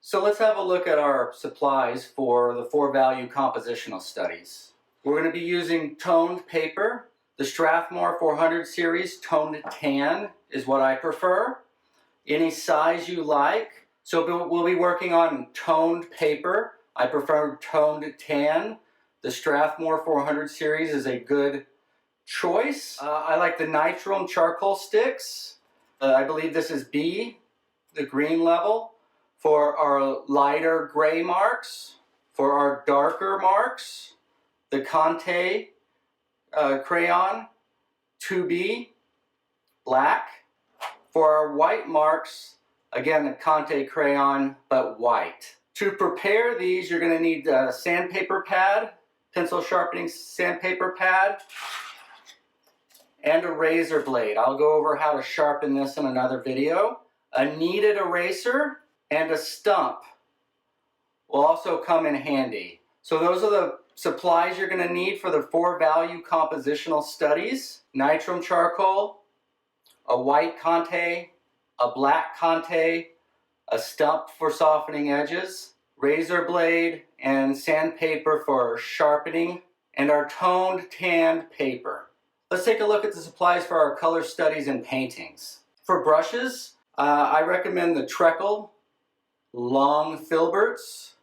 So let's have a look at our supplies for the 4-value compositional studies. We're going to be using toned paper. The Strathmore 400 series toned tan is what I prefer. Any size you like. So we'll be working on toned paper. I prefer toned tan. The Strathmore 400 series is a good choice. I like the Nitrom charcoal sticks. I believe this is B, the green level. For our lighter gray marks, for our darker marks, the Conte crayon 2B, black. For our white marks, again the Conte crayon, but white. To prepare these, you're going to need a sandpaper pad, pencil sharpening sandpaper pad, and a razor blade. I'll go over how to sharpen this in another video. A kneaded eraser and a stump will also come in handy. So those are the supplies you're going to need for the 4-value compositional studies. Nitrom charcoal, a white Conte, a black Conte, a stump for softening edges, razor blade, and sandpaper for sharpening, and our toned tanned paper. Let's take a look at the supplies for our color studies and paintings. For brushes, I recommend the Trekkel long filberts,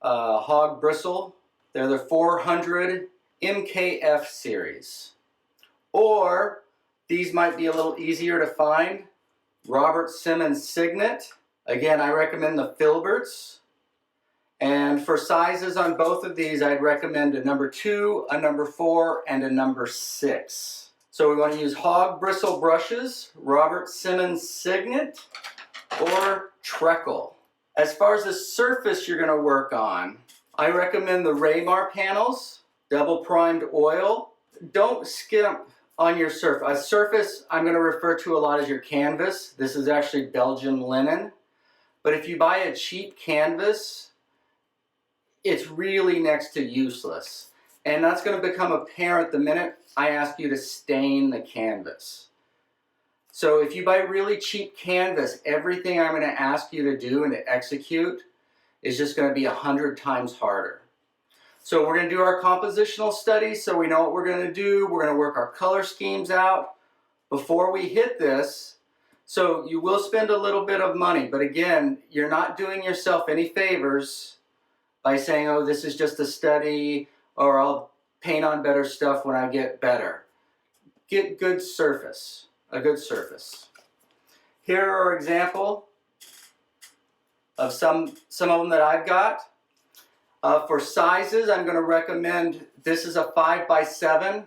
hog bristle. They're the 400 MKF series. Or these might be a little easier to find. Robert Simmons Signet. Again, I recommend the filberts. And for sizes on both of these, I'd recommend a number 2, a number 4, and a number 6. So we want to use hog bristle brushes, Robert Simmons Signet, or Trekkel. As far as the surface you're going to work on, I recommend the Raymar panels, double primed oil. Don't skimp on your surface. A surface I'm going to refer to a lot as your canvas. This is actually Belgian linen. But if you buy a cheap canvas, it's really next to useless. And that's going to become apparent the minute I ask you to stain the canvas. So if you buy really cheap canvas, everything I'm going to ask you to do and to execute is just going to be 100 times harder. So we're going to do our compositional studies so we know what we're going to do. We're going to work our color schemes out before we hit this. So you will spend a little bit of money, but again, you're not doing yourself any favors by saying, oh, this is just a study, or I'll paint on better stuff when I get better. Get good surface. A good surface. Here are an example of some of them that I've got. For sizes, I'm going to recommend, this is a 5x7.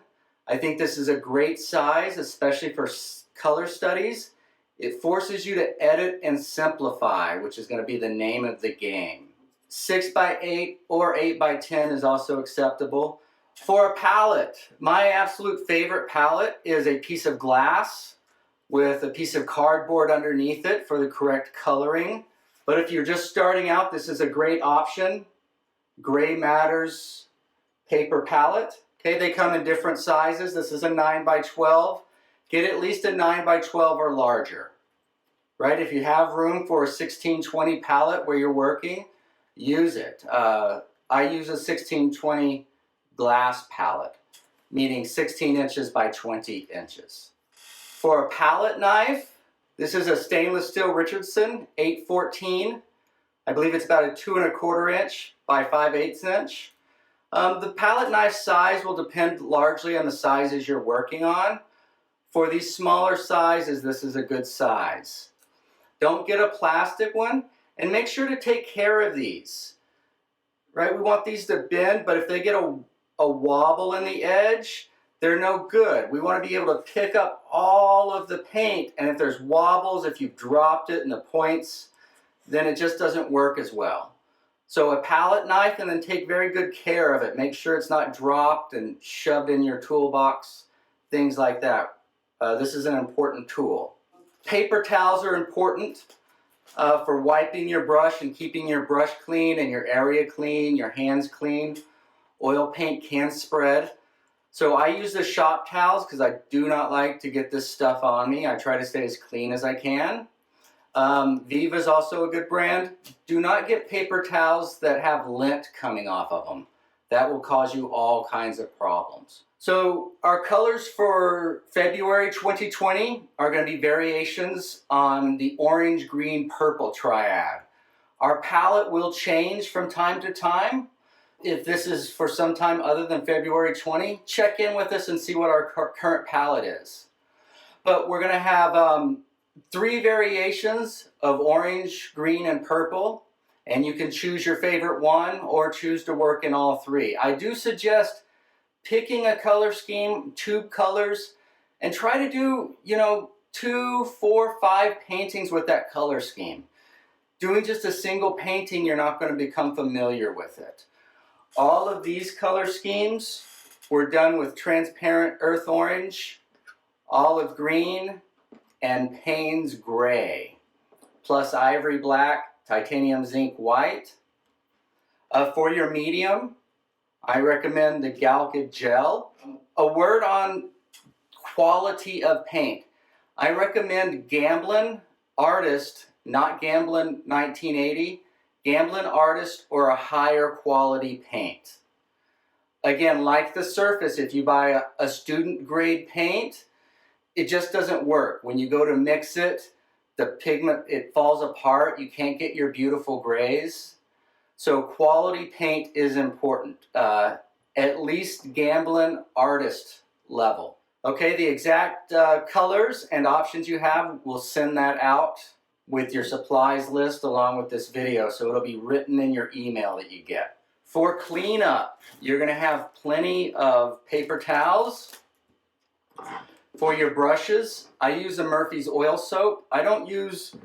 I think this is a great size, especially for color studies. It forces you to edit and simplify, which is going to be the name of the game. 6x8 or 8x10 is also acceptable. For a palette, my absolute favorite palette is a piece of glass with a piece of cardboard underneath it for the correct coloring. But if you're just starting out, this is a great option. Gray Matters paper palette. Okay, they come in different sizes. This is a 9x12. Get at least a 9x12 or larger. Right? If you have room for a 1620 palette where you're working, use it. I use a 1620 glass palette, meaning 16 inches by 20 inches. For a palette knife, this is a stainless steel Richardson 814. I believe it's about a 2 1/4 inch by 5/8 inch. The palette knife size will depend largely on the sizes you're working on. For these smaller sizes, this is a good size. Don't get a plastic one, and make sure to take care of these. Right? We want these to bend, but if they get a wobble in the edge, they're no good. We want to be able to pick up all of the paint, and if there's wobbles, if you've dropped it in the points, then it just doesn't work as well. So a palette knife, and then take very good care of it. Make sure it's not dropped and shoved in your toolbox, things like that. This is an important tool. Paper towels are important for wiping your brush and keeping your brush clean and your area clean, your hands clean. Oil paint can spread. So I use the shop towels because I do not like to get this stuff on me. I try to stay as clean as I can. Viva is also a good brand. Do not get paper towels that have lint coming off of them. That will cause you all kinds of problems. So our colors for February 2020 are going to be variations on the orange, green, purple triad. Our palette will change from time to time. If this is for some time other than February 20, check in with us and see what our current palette is. But we're going to have 3 variations of orange, green, and purple, and you can choose your favorite one or choose to work in all 3. I do suggest picking a color scheme, tube colors, and try to do, 2, 4, 5 paintings with that color scheme. Doing just a single painting, you're not going to become familiar with it. All of these color schemes were done with transparent earth orange, olive green, and Payne's gray, plus ivory black, titanium zinc white. For your medium, I recommend the Galca gel. A word on quality of paint. I recommend Gamblin Artist, not Gamblin 1980, Gamblin Artist or a higher quality paint. Again, like the surface, if you buy a student grade paint, it just doesn't work. When you go to mix it, the pigment, it falls apart. You can't get your beautiful grays. So quality paint is important. At least Gamblin Artist level. Okay, the exact colors and options you have, we'll send that out with your supplies list along with this video, so it'll be written in your email that you get. For cleanup, you're going to have plenty of paper towels. For your brushes, I use a Murphy's oil soap. I don't use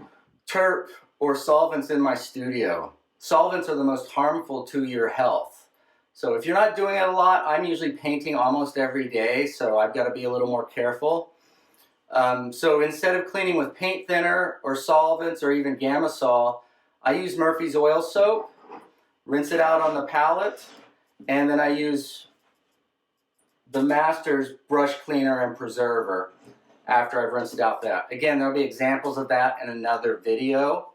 turp or solvents in my studio. Solvents are the most harmful to your health. So if you're not doing it a lot, I'm usually painting almost every day, so I've got to be a little more careful. So instead of cleaning with paint thinner or solvents or even Gamasol, I use Murphy's oil soap, rinse it out on the palette, and then I use the Masters brush cleaner and preserver after I've rinsed it out that. Again, there'll be examples of that in another video.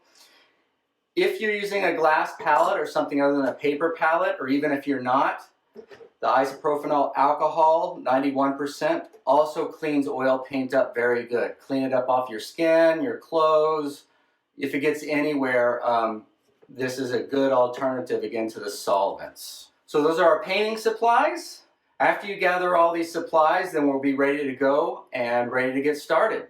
If you're using a glass palette or something other than a paper palette, or even if you're not, the isopropanol alcohol, 91%, also cleans oil paint up very good. Clean it up off your skin, your clothes. If it gets anywhere, this is a good alternative again to the solvents. So those are our painting supplies. After you gather all these supplies, then we'll be ready to go and ready to get started.